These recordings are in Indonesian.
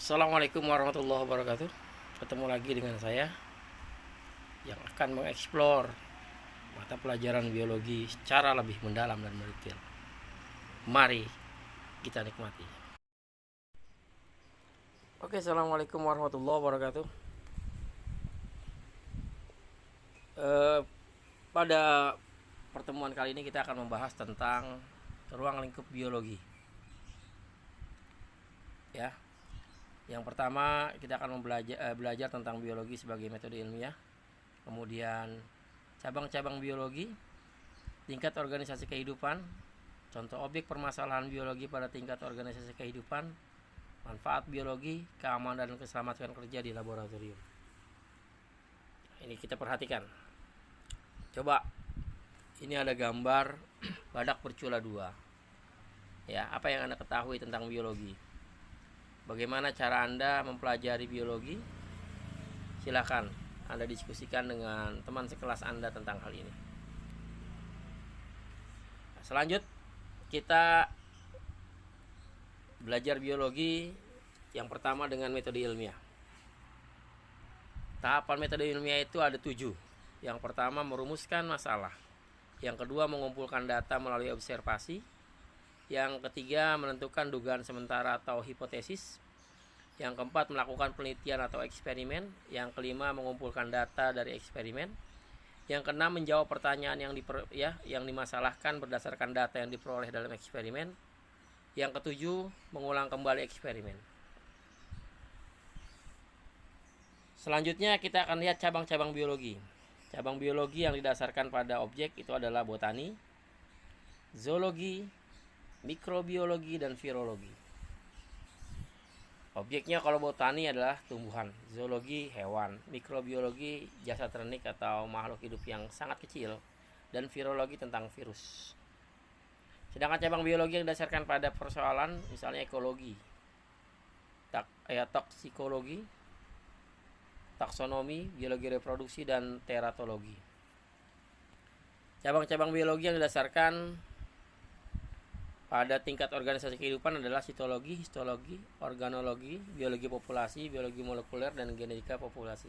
Assalamualaikum warahmatullahi wabarakatuh. Ketemu lagi dengan saya yang akan mengeksplor mata pelajaran biologi secara lebih mendalam dan mendetail. Mari kita nikmati. Oke, assalamualaikum warahmatullahi wabarakatuh. Pada pertemuan kali ini kita akan membahas tentang ruang lingkup biologi. Ya, yang pertama kita akan belajar tentang biologi sebagai metode ilmiah, kemudian cabang-cabang biologi, tingkat organisasi kehidupan, contoh objek permasalahan biologi pada tingkat organisasi kehidupan, manfaat biologi, keamanan dan keselamatan kerja di laboratorium. Ini kita perhatikan. Coba, ini ada gambar badak bercula dua. Ya, apa yang Anda ketahui tentang biologi? Bagaimana cara Anda mempelajari biologi? Silakan Anda diskusikan dengan teman sekelas Anda tentang hal ini. Selanjut, kita belajar biologi yang pertama dengan metode ilmiah. Tahapan metode ilmiah itu ada 7. Yang pertama, merumuskan masalah. Yang kedua, mengumpulkan data melalui observasi. Yang ketiga, menentukan dugaan sementara atau hipotesis. Yang keempat, melakukan penelitian atau eksperimen. Yang kelima, mengumpulkan data dari eksperimen. Yang keenam, menjawab pertanyaan yang dimasalahkan berdasarkan data yang diperoleh dalam eksperimen. Yang ketujuh, mengulang kembali eksperimen. Selanjutnya kita akan lihat cabang-cabang biologi. Cabang biologi yang didasarkan pada objek itu adalah botani, zoologi, mikrobiologi, dan virologi. Objeknya kalau botani adalah tumbuhan, zoologi hewan, mikrobiologi jasad ternik atau makhluk hidup yang sangat kecil, dan virologi tentang virus. Sedangkan cabang biologi yang didasarkan pada persoalan misalnya ekologi, toksikologi, taksonomi, biologi reproduksi, dan teratologi. Cabang-cabang biologi yang didasarkan pada tingkat organisasi kehidupan adalah sitologi, histologi, organologi, biologi populasi, biologi molekuler, dan genetika populasi.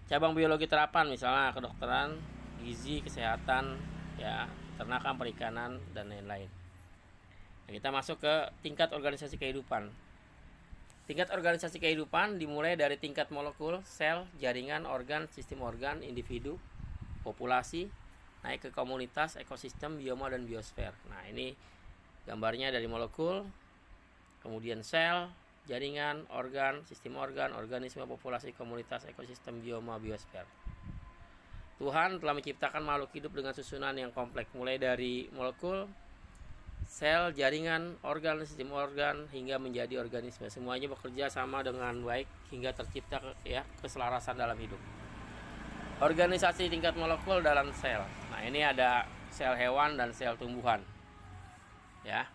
Cabang biologi terapan misalnya kedokteran, gizi, kesehatan, peternakan, perikanan, dan lain-lain. Nah, kita masuk ke tingkat organisasi kehidupan. Tingkat organisasi kehidupan dimulai dari tingkat molekul, sel, jaringan, organ, sistem organ, individu, populasi, naik ke komunitas, ekosistem, bioma, dan biosfer. Nah, ini gambarnya dari molekul, kemudian sel, jaringan, organ, sistem organ, organisme, populasi, komunitas, ekosistem, bioma, biosfer. Tuhan telah menciptakan makhluk hidup dengan susunan yang kompleks, mulai dari molekul, sel, jaringan, organ, sistem organ, hingga menjadi organisme. Semuanya bekerja sama dengan baik hingga tercipta keselarasan dalam hidup. Organisasi tingkat molekul dalam sel. Nah, ini ada sel hewan dan sel tumbuhan. Ya.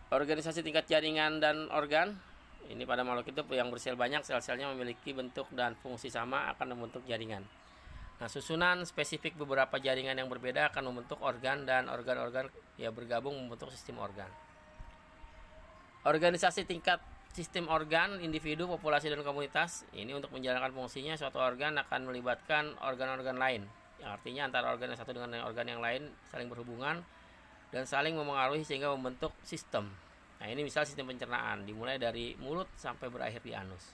Organisasi tingkat jaringan dan organ. Ini pada makhluk hidup yang bersel banyak, sel-selnya memiliki bentuk dan fungsi sama akan membentuk jaringan. Nah, susunan spesifik beberapa jaringan yang berbeda akan membentuk organ, dan organ-organ bergabung membentuk sistem organ. Organisasi tingkat sistem organ, individu, populasi, dan komunitas. Ini untuk menjalankan fungsinya, suatu organ akan melibatkan organ-organ lain. Yang artinya antara organ yang satu dengan organ yang lain saling berhubungan dan saling memengaruhi sehingga membentuk sistem. Nah, ini misal sistem pencernaan, dimulai dari mulut sampai berakhir di anus.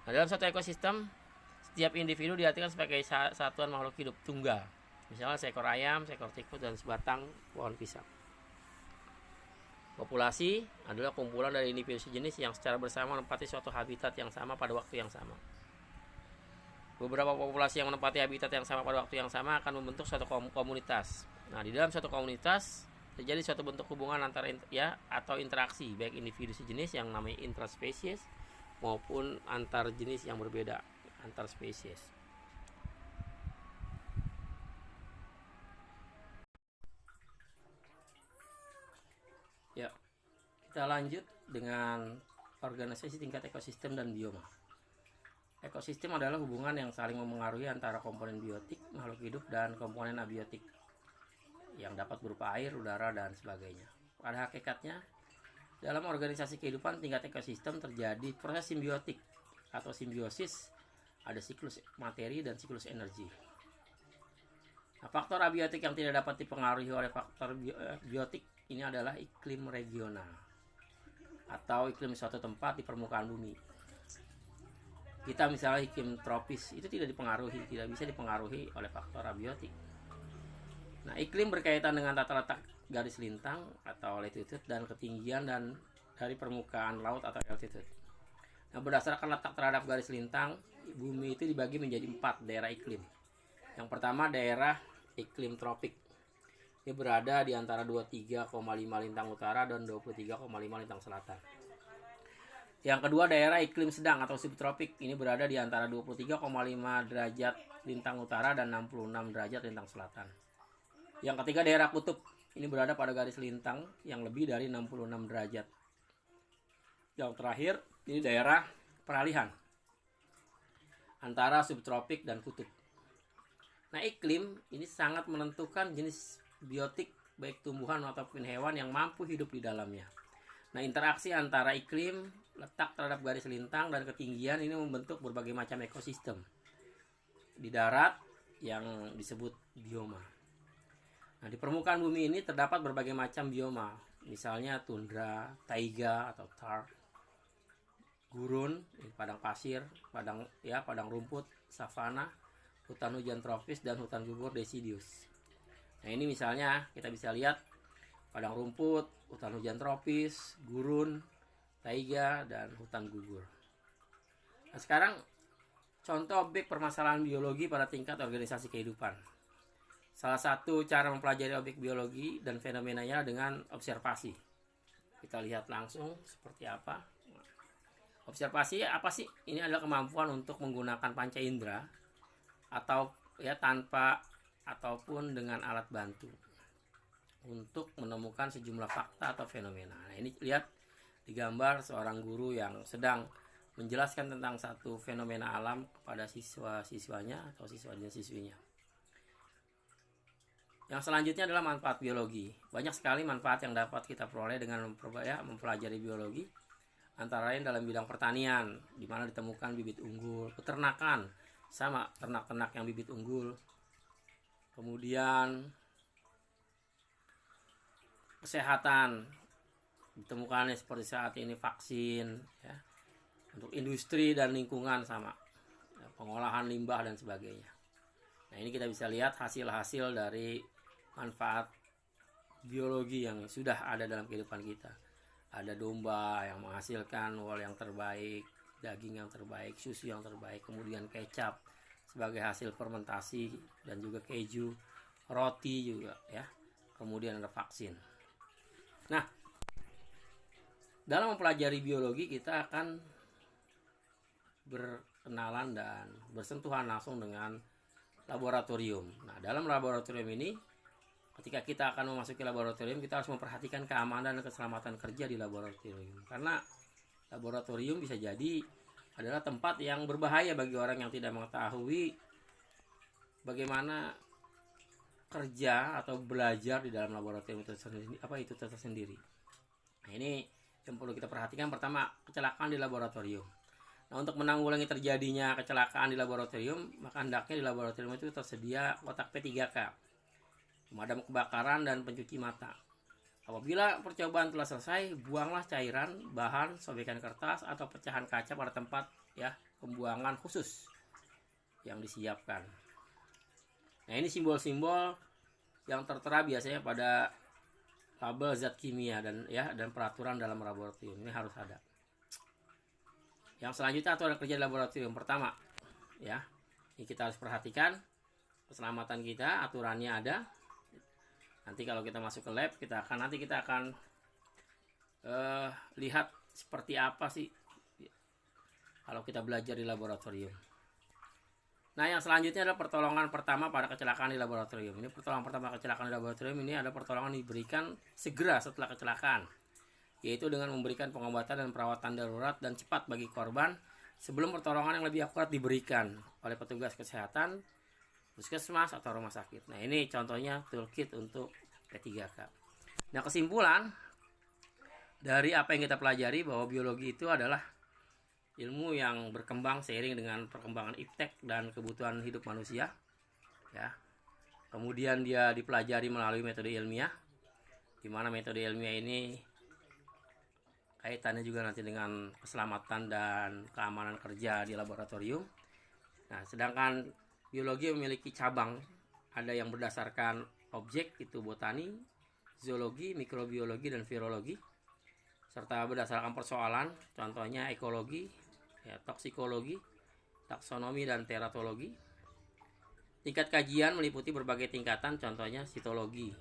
Nah, dalam satu ekosistem, setiap individu diartikan sebagai satuan makhluk hidup tunggal. Misalnya seekor ayam, seekor tikus, dan sebatang pohon pisang. Populasi adalah kumpulan dari individu sejenis yang secara bersama menempati suatu habitat yang sama pada waktu yang sama. Beberapa populasi yang menempati habitat yang sama pada waktu yang sama akan membentuk suatu komunitas. Nah, di dalam suatu komunitas terjadi suatu bentuk hubungan antara atau interaksi baik individu sejenis yang namanya intraspesies maupun antar jenis yang berbeda, antar spesies. Ya, kita lanjut dengan organisasi tingkat ekosistem dan bioma. Ekosistem adalah hubungan yang saling memengaruhi antara komponen biotik, makhluk hidup, dan komponen abiotik yang dapat berupa air, udara, dan sebagainya. Pada hakikatnya, dalam organisasi kehidupan tingkat ekosistem terjadi proses simbiotik atau simbiosis, ada siklus materi dan siklus energi. Nah, faktor abiotik yang tidak dapat dipengaruhi oleh faktor biotik ini adalah iklim regional atau iklim suatu tempat di permukaan bumi. Kita misalnya iklim tropis itu tidak bisa dipengaruhi oleh faktor abiotik. Nah, iklim berkaitan dengan tata letak garis lintang atau latitude dan ketinggian dan dari permukaan laut atau altitude. Nah, berdasarkan letak terhadap garis lintang, bumi itu dibagi menjadi 4 daerah iklim. Yang pertama daerah iklim tropik. Ini berada di antara 23,5 lintang utara dan 23,5 lintang selatan. Yang kedua daerah iklim sedang atau subtropik. Ini berada di antara 23,5 derajat lintang utara dan 66 derajat lintang selatan. Yang ketiga daerah kutub. Ini berada pada garis lintang yang lebih dari 66 derajat. Yang terakhir ini daerah peralihan antara subtropik dan kutub. Nah, iklim ini sangat menentukan jenis biotik baik tumbuhan ataupun hewan yang mampu hidup di dalamnya. Nah, interaksi antara iklim, letak terhadap garis lintang, dan ketinggian ini membentuk berbagai macam ekosistem di darat yang disebut bioma. Nah, di permukaan bumi ini terdapat berbagai macam bioma, misalnya tundra, taiga atau thar, gurun, padang pasir, padang rumput, savana, hutan hujan tropis, dan hutan gugur deciduous. Nah, ini misalnya kita bisa lihat padang rumput, hutan hujan tropis, gurun, taiga, dan hutan gugur. Nah, sekarang contoh objek permasalahan biologi pada tingkat organisasi kehidupan. Salah satu cara mempelajari objek biologi dan fenomenanya dengan observasi. Kita lihat langsung seperti apa. Observasi apa sih? Ini adalah kemampuan untuk menggunakan panca indera atau tanpa ataupun dengan alat bantu untuk menemukan sejumlah fakta atau fenomena. Nah, ini lihat di gambar seorang guru yang sedang menjelaskan tentang satu fenomena alam kepada siswa-siswanya atau siswa dan siswinya. Yang selanjutnya adalah manfaat biologi. Banyak sekali manfaat yang dapat kita peroleh dengan mempelajari biologi. Antara lain dalam bidang pertanian, di mana ditemukan bibit unggul, peternakan, sama ternak-ternak yang bibit unggul. Kemudian kesehatan, ditemukannya seperti saat ini vaksin, ya, untuk industri dan lingkungan sama, ya, pengolahan limbah dan sebagainya. Nah, ini kita bisa lihat hasil-hasil dari manfaat biologi yang sudah ada dalam kehidupan kita. Ada domba yang menghasilkan wol yang terbaik, daging yang terbaik, susu yang terbaik, kemudian kecap sebagai hasil fermentasi dan juga keju, roti juga, ya. Kemudian ada vaksin. Nah, dalam mempelajari biologi kita akan berkenalan dan bersentuhan langsung dengan laboratorium. Nah, dalam laboratorium ini, ketika kita akan memasuki laboratorium, kita harus memperhatikan keamanan dan keselamatan kerja di laboratorium. Karena laboratorium bisa jadi adalah tempat yang berbahaya bagi orang yang tidak mengetahui bagaimana kerja atau belajar di dalam laboratorium itu tersendiri. Nah, ini yang perlu kita perhatikan. Pertama, kecelakaan di laboratorium. Nah, untuk menanggulangi terjadinya kecelakaan di laboratorium, maka hendaknya di laboratorium itu tersedia kotak P3K, pemadam kebakaran dan pencuci mata. Apabila percobaan telah selesai, buanglah cairan, bahan, sobekan kertas atau pecahan kaca pada tempat pembuangan khusus yang disiapkan. Nah, ini simbol-simbol yang tertera biasanya pada label zat kimia dan peraturan dalam laboratorium. Ini harus ada. Yang selanjutnya aturan kerja di laboratorium. Pertama, ini kita harus perhatikan keselamatan kita, aturannya ada. Nanti kalau kita masuk ke lab, kita akan lihat seperti apa sih kalau kita belajar di laboratorium. Nah, yang selanjutnya adalah pertolongan pertama pada kecelakaan di laboratorium. Ini pertolongan pertama kecelakaan di laboratorium ini ada pertolongan diberikan segera setelah kecelakaan, yaitu dengan memberikan pengobatan dan perawatan darurat dan cepat bagi korban sebelum pertolongan yang lebih akurat diberikan oleh petugas kesehatan, puskesmas atau rumah sakit. Nah, ini contohnya toolkit untuk P3K. Nah, kesimpulan dari apa yang kita pelajari bahwa biologi itu adalah ilmu yang berkembang seiring dengan perkembangan iptek dan kebutuhan hidup manusia, ya. Kemudian dia dipelajari melalui metode ilmiah, di mana metode ilmiah ini kaitannya juga nanti dengan keselamatan dan keamanan kerja di laboratorium. Nah, sedangkan biologi memiliki cabang, ada yang berdasarkan objek, itu botani, zoologi, mikrobiologi, dan virologi, serta berdasarkan persoalan, contohnya ekologi, ya, toksikologi, taksonomi, dan teratologi. Tingkat kajian meliputi berbagai tingkatan, contohnya sitologi,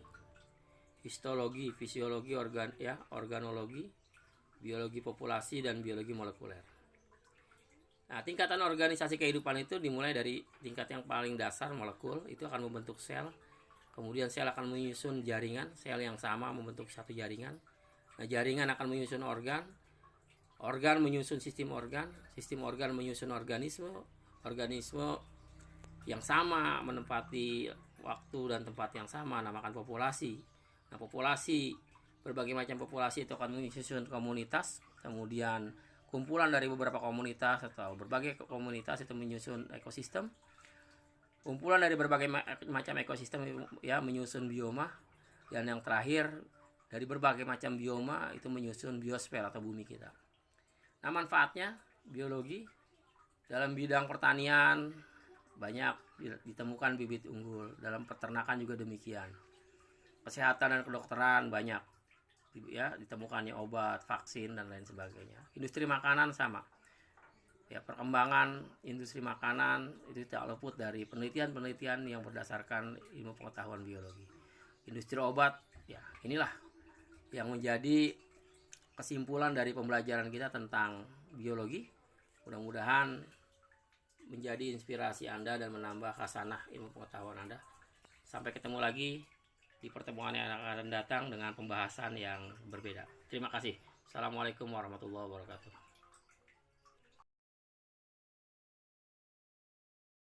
histologi, fisiologi, organologi, biologi populasi, dan biologi molekuler. Nah, tingkatan organisasi kehidupan itu dimulai dari tingkat yang paling dasar, molekul, itu akan membentuk sel. Kemudian sel akan menyusun jaringan, sel yang sama membentuk satu jaringan. Nah, jaringan akan menyusun organ, organ menyusun sistem organ menyusun organisme, organisme yang sama menempati waktu dan tempat yang sama namakan populasi. Nah, populasi, berbagai macam populasi itu akan menyusun komunitas, kemudian kumpulan dari beberapa komunitas atau berbagai komunitas itu menyusun ekosistem. Kumpulan dari berbagai macam ekosistem ya menyusun bioma, dan yang terakhir dari berbagai macam bioma itu menyusun biosfer atau bumi kita. Nah, manfaatnya biologi dalam bidang pertanian banyak ditemukan bibit unggul, dalam peternakan juga demikian. Kesehatan dan kedokteran banyak ya ditemukannya obat, vaksin, dan lain sebagainya. Industri makanan sama. Ya, perkembangan industri makanan itu tidak luput dari penelitian-penelitian yang berdasarkan ilmu pengetahuan biologi. Industri obat, ya inilah yang menjadi kesimpulan dari pembelajaran kita tentang biologi. Mudah-mudahan menjadi inspirasi Anda dan menambah khasanah ilmu pengetahuan Anda. Sampai ketemu lagi di pertemuan yang akan datang dengan pembahasan yang berbeda. Terima kasih. Assalamualaikum warahmatullahi wabarakatuh.